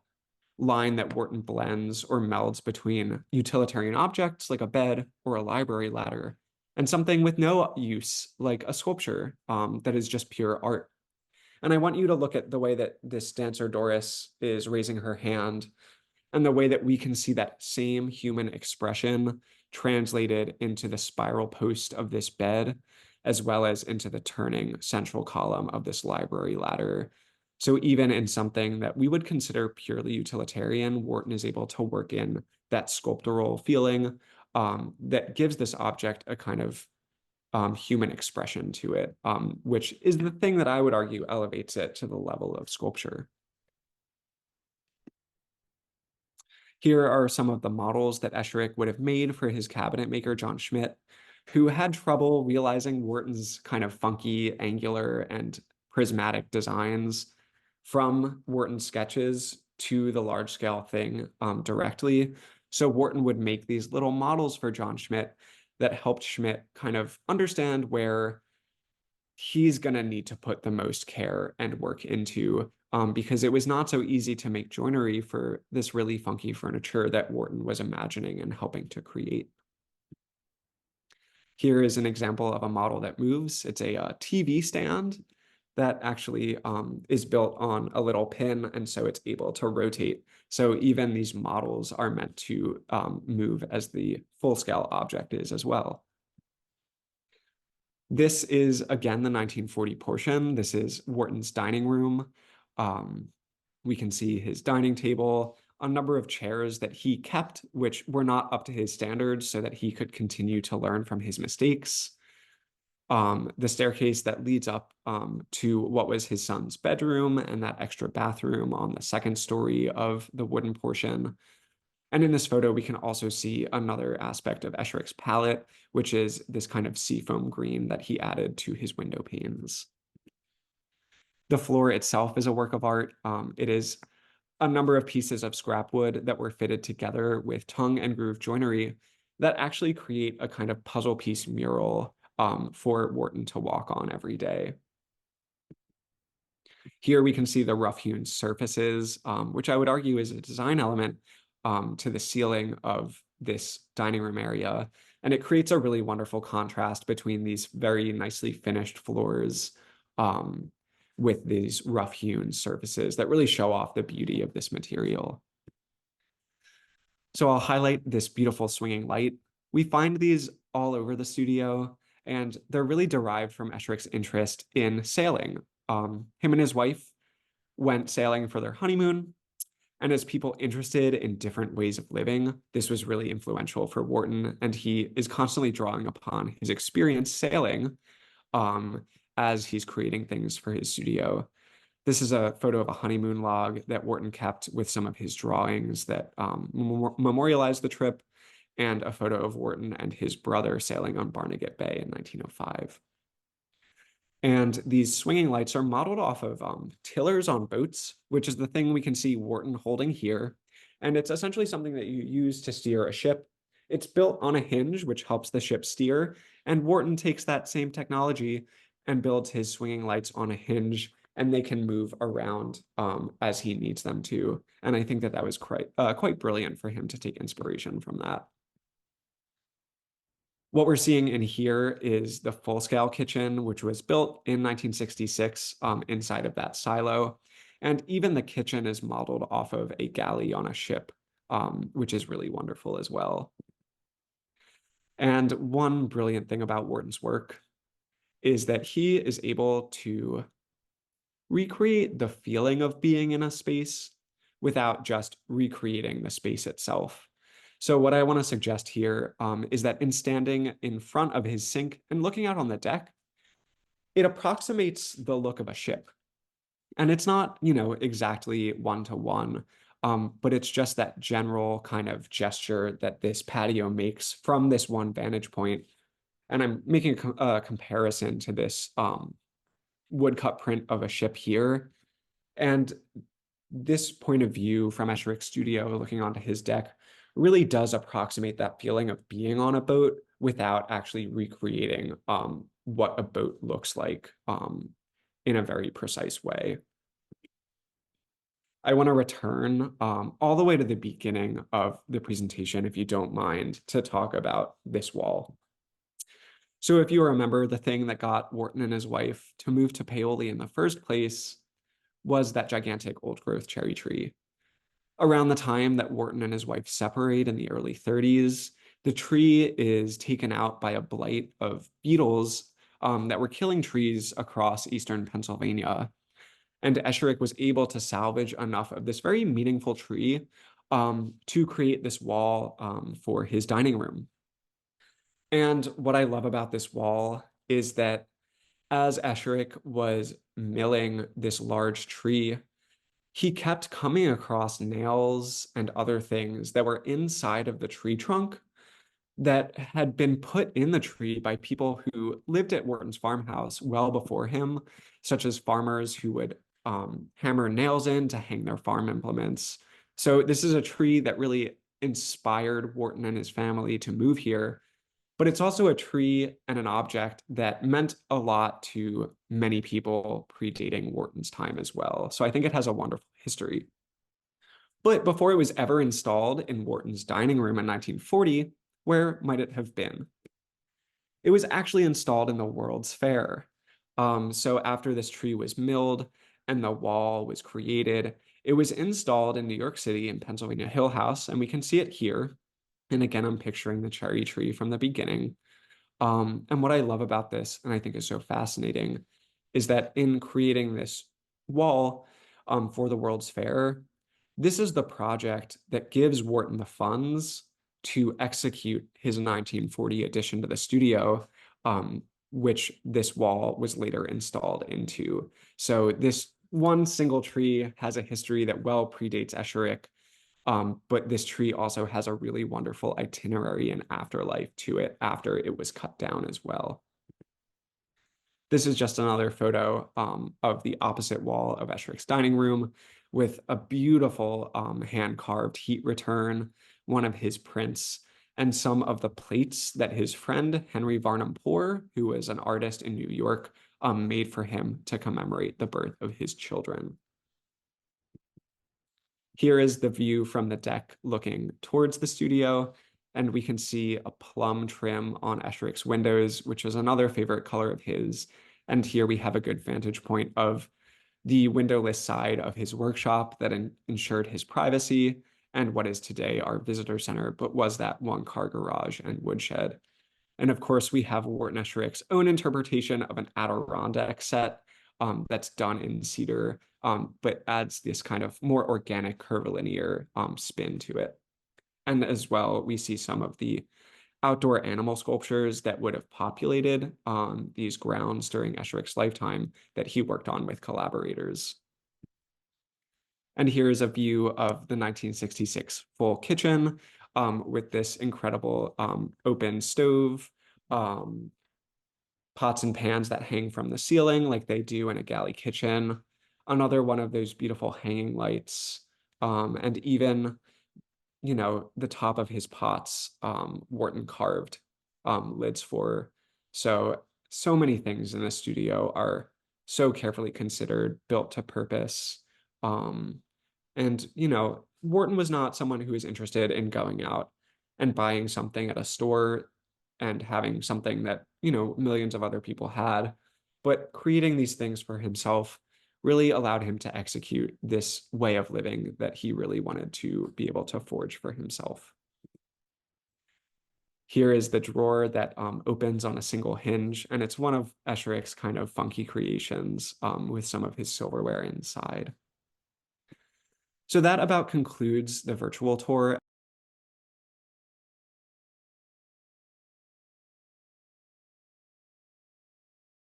line that Wharton blends or melds between utilitarian objects like a bed or a library ladder and something with no use like a sculpture that is just pure art. And I want you to look at the way that this dancer Doris is raising her hand and the way that we can see that same human expression translated into the spiral post of this bed, as well as into the turning central column of this library ladder. So even in something that we would consider purely utilitarian, Wharton is able to work in that sculptural feeling that gives this object a kind of human expression to it, which is the thing that I would argue elevates it to the level of sculpture. Here are some of the models that Esherick would have made for his cabinet maker, John Schmidt, who had trouble realizing Wharton's kind of funky, angular, and prismatic designs from Wharton's sketches to the large-scale thing directly. So Wharton would make these little models for John Schmidt that helped Schmidt kind of understand where he's going to need to put the most care and work into, because it was not so easy to make joinery for this really funky furniture that Wharton was imagining and helping to create. Here is an example of a model that moves. It's a TV stand that actually is built on a little pin, and so it's able to rotate. So even these models are meant to move as the full-scale object is as well. This is, again, the 1940 portion. This is Wharton's dining room. We can see his dining table, a number of chairs that he kept, which were not up to his standards, so that he could continue to learn from his mistakes. The staircase that leads up to what was his son's bedroom and that extra bathroom on the second story of the wooden portion. And in this photo, we can also see another aspect of Esherick's palette, which is this kind of seafoam green that he added to his window panes. The floor itself is a work of art. It is a number of pieces of scrap wood that were fitted together with tongue and groove joinery that actually create a kind of puzzle piece mural for Wharton to walk on every day. Here we can see the rough-hewn surfaces, which I would argue is a design element to the ceiling of this dining room area. And it creates a really wonderful contrast between these very nicely finished floors with these rough-hewn surfaces that really show off the beauty of this material. So I'll highlight this beautiful swinging light. We find these all over the studio, and they're really derived from Esherick's interest in sailing. Him and his wife went sailing for their honeymoon, and as people interested in different ways of living, this was really influential for Wharton, and he is constantly drawing upon his experience sailing as he's creating things for his studio. This is a photo of a honeymoon log that Wharton kept with some of his drawings that memorialize the trip, and a photo of Wharton and his brother sailing on Barnegat Bay in 1905. And these swinging lights are modeled off of tillers on boats, which is the thing we can see Wharton holding here. And it's essentially something that you use to steer a ship. It's built on a hinge, which helps the ship steer. And Wharton takes that same technology and builds his swinging lights on a hinge, and they can move around as he needs them to. And I think that that was quite brilliant for him to take inspiration from that. What we're seeing in here is the full-scale kitchen, which was built in 1966 inside of that silo. And even the kitchen is modeled off of a galley on a ship, which is really wonderful as well. And one brilliant thing about Wharton's work is that he is able to recreate the feeling of being in a space without just recreating the space itself. So what I want to suggest here is that in standing in front of his sink and looking out on the deck, it approximates the look of a ship. And it's not, exactly one-to-one, but it's just that general kind of gesture that this patio makes from this one vantage point. And I'm making a comparison to this woodcut print of a ship here. And this point of view from Esherick's studio looking onto his deck really does approximate that feeling of being on a boat without actually recreating what a boat looks like in a very precise way. I want to return all the way to the beginning of the presentation, if you don't mind, to talk about this wall. So if you remember, the thing that got Wharton and his wife to move to Paoli in the first place was that gigantic old-growth cherry tree. Around the time that Wharton and his wife separate in the early 30s, the tree is taken out by a blight of beetles that were killing trees across eastern Pennsylvania. And Esherick was able to salvage enough of this very meaningful tree to create this wall for his dining room. And what I love about this wall is that as Esherick was milling this large tree, he kept coming across nails and other things that were inside of the tree trunk that had been put in the tree by people who lived at Wharton's farmhouse well before him, such as farmers who would hammer nails in to hang their farm implements. So this is a tree that really inspired Wharton and his family to move here, but it's also a tree and an object that meant a lot to many people predating Wharton's time as well. So I think it has a wonderful history. But before it was ever installed in Wharton's dining room in 1940, where might it have been? It was actually installed in the World's Fair. So after this tree was milled and the wall was created, it was installed in New York City in Pennsylvania Hill House, and we can see it here. And again, I'm picturing the cherry tree from the beginning. And what I love about this, and I think is so fascinating, is that in creating this wall for the World's Fair, this is the project that gives Wharton the funds to execute his 1940 addition to the studio, which this wall was later installed into. So this one single tree has a history that well predates Esherick, but this tree also has a really wonderful itinerary and afterlife to it after it was cut down as well. This is just another photo of the opposite wall of Esherick's dining room with a beautiful hand-carved heat return, one of his prints, and some of the plates that his friend Henry Varnum Poor, who was an artist in New York, made for him to commemorate the birth of his children. Here is the view from the deck looking towards the studio, and we can see a plum trim on Esherick's windows, which is another favorite color of his. And here we have a good vantage point of the windowless side of his workshop that ensured his privacy and what is today our visitor center, but was that one-car garage and woodshed. And of course, we have Wharton Esherick's own interpretation of an Adirondack set that's done in cedar, but adds this kind of more organic curvilinear spin to it. And as well, we see some of the outdoor animal sculptures that would have populated these grounds during Esherick's lifetime that he worked on with collaborators. And here's a view of the 1966 full kitchen with this incredible open stove, pots and pans that hang from the ceiling like they do in a galley kitchen, another one of those beautiful hanging lights, and even, you know, the top of his pots, Wharton carved lids for. So many things in the studio are so carefully considered, built to purpose. And, you know, Wharton was not someone who was interested in going out and buying something at a store and having something that, you know, millions of other people had, but creating these things for himself really allowed him to execute this way of living that he really wanted to be able to forge for himself. Here is the drawer that opens on a single hinge, and it's one of Esherick's kind of funky creations with some of his silverware inside. So that about concludes the virtual tour